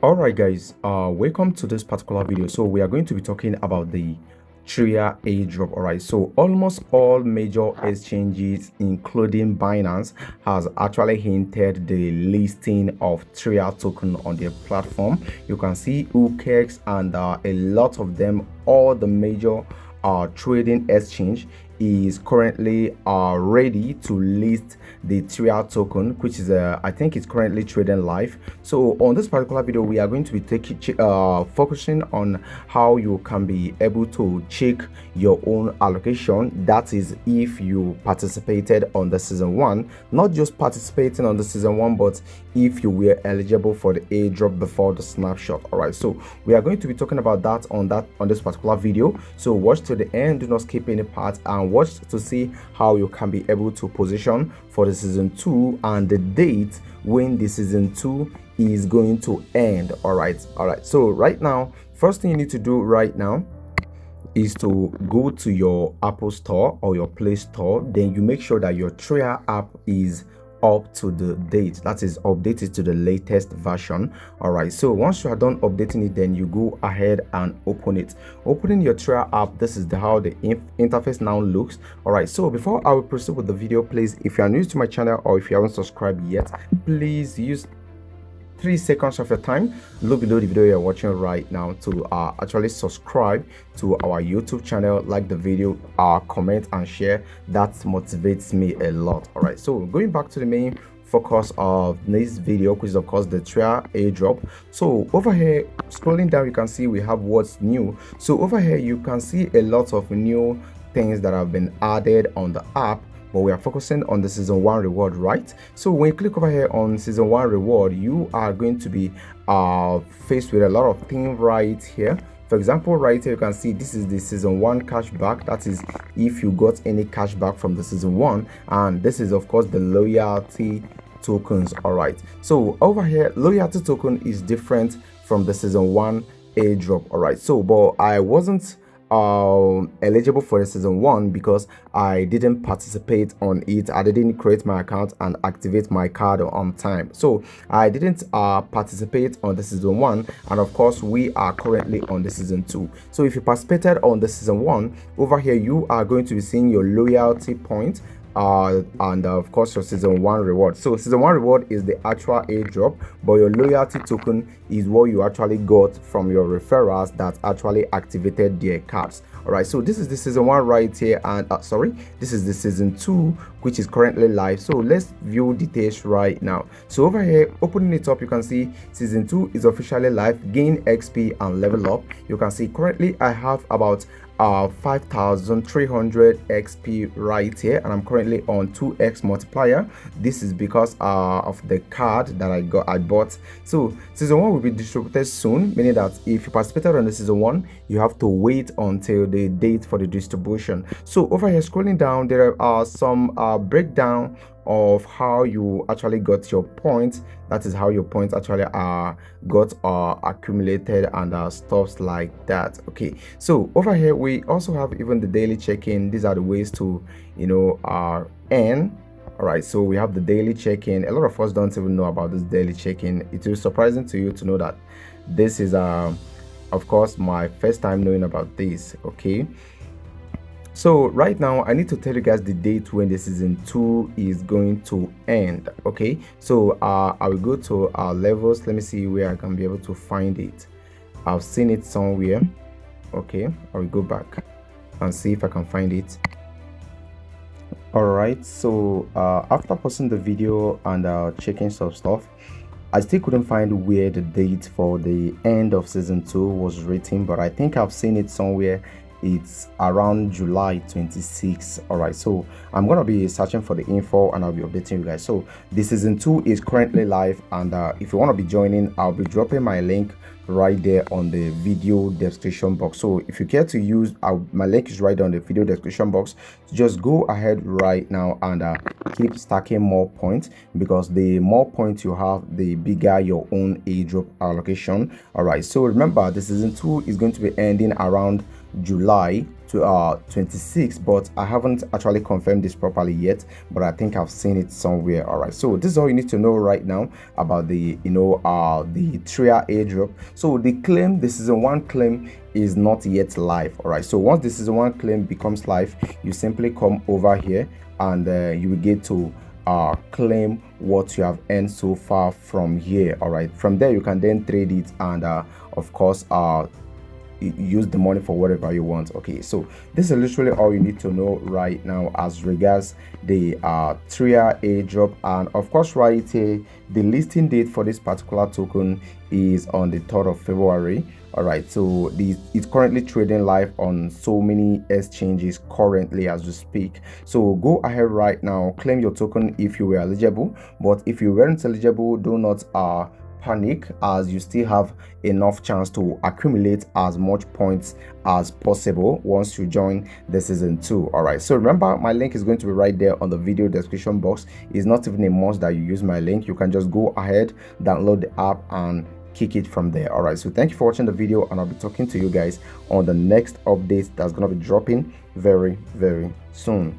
Alright guys, welcome to this particular video. So we are going to be talking about the Tria airdrop. Alright, so almost all major exchanges including Binance has actually hinted the listing of Tria token on their platform. You can see UKEX and a lot of them, all the major trading exchange is currently ready to list the Tria token, which is I think it's currently trading live. So on this particular video we are going to be focusing on how you can be able to check your own allocation. That is, if you participated on the season 1, not just participating on the season 1, but if you were eligible for the airdrop before the snapshot. All right, so we are going to be talking about that on this particular video. So watch to the end, do not skip any part, and watch to see how you can be able to position for the season 2 and the date when the season 2 is going to end. All right, so right now, first thing you need to do right now is to go to your Apple Store or your Play Store. Then you make sure that your Tria app is up to the date, that is updated to the latest version. All right, so once you are done updating it, then you go ahead and open it. Opening your Tria app, this is how the interface now looks. All right, so before I will proceed with the video, please, if you are new to my channel or if you haven't subscribed yet, please use 3 seconds of your time look below the video you're watching right now to actually subscribe to our YouTube channel, like the video, comment and share. That motivates me a lot. All right, so going back to the main focus of this video, which is of course the Tria airdrop. So over here, scrolling down, you can see we have what's new. So over here you can see a lot of new things that have been added on the app, but we are focusing on the season 1 reward, right? So when you click over here on season 1 reward, you are going to be faced with a lot of things right here. For example, right here you can see this is the season 1 cashback. That is if you got any cashback from the season 1, and this is of course the loyalty tokens. All right, so over here loyalty token is different from the season 1 airdrop. All right, so but I wasn't eligible for the season 1 because I didn't participate on it. I didn't create my account and activate my card on time, so I didn't participate on the season 1, and of course we are currently on the season 2. So if you participated on the season 1, over here you are going to be seeing your loyalty point and of course your season 1 reward. So season 1 reward is the actual airdrop, but your loyalty token is what you actually got from your referrals that actually activated their cards. All right, so this is the season 1 right here, and sorry, this is the season 2 which is currently live. So let's view details right now. So over here, opening it up, you can see season 2 is officially live. Gain XP and level up. You can see currently I have about 5,300 XP right here, and I'm currently on 2x multiplier. This is because of the card that I bought. So season 1 will be distributed soon, meaning that if you participated on the season 1, you have to wait until the date for the distribution. So over here, scrolling down, there are some breakdown of how you actually got your points. That is how your points actually got accumulated and stuffs like that. Okay, so over here we also have even the daily check-in. These are the ways to earn. All right, so we have the daily check-in. A lot of us don't even know about this daily check-in. It is surprising to you to know that this is of course my first time knowing about this. Okay, so right now I need to tell you guys the date when the season 2 is going to end. Okay, so I will go to our levels. Let me see where I can be able to find it. I've seen it somewhere. Okay, I will go back and see if I can find it. All right, so after posting the video and checking some stuff, I still couldn't find where the date for the end of season 2 was written, but I think I've seen it somewhere. It's around July 26. All right, so I'm gonna be searching for the info and I'll be updating you guys. So the season 2 is currently live, and if you want to be joining, I'll be dropping my link right there on the video description box. So if you care to use, my link is right on the video description box. Just go ahead right now and keep stacking more points, because the more points you have, the bigger your own airdrop allocation. All right, so remember the season 2 is going to be ending around July to 26, but I haven't actually confirmed this properly yet, but I think I've seen it somewhere. All right, so this is all you need to know right now about the the Tria airdrop. So the claim, the season 1 claim, is not yet live. All right, so once the season 1 claim becomes live, you simply come over here and you will get to claim what you have earned so far from here. All right, from there you can then trade it and of course use the money for whatever you want. Okay, so this is literally all you need to know right now as regards the Tria airdrop. And of course, right here, the listing date for this particular token is on the 3rd of February. All right, so it's currently trading live on so many exchanges currently as we speak. So go ahead right now, claim your token if you were eligible, but if you weren't eligible, do not panic, as you still have enough chance to accumulate as much points as possible once you join the season 2. All right, so remember, my link is going to be right there on the video description box. It's not even a must that you use my link. You can just go ahead, download the app and kick it from there. All right, so thank you for watching the video, and I'll be talking to you guys on the next update that's going to be dropping very soon.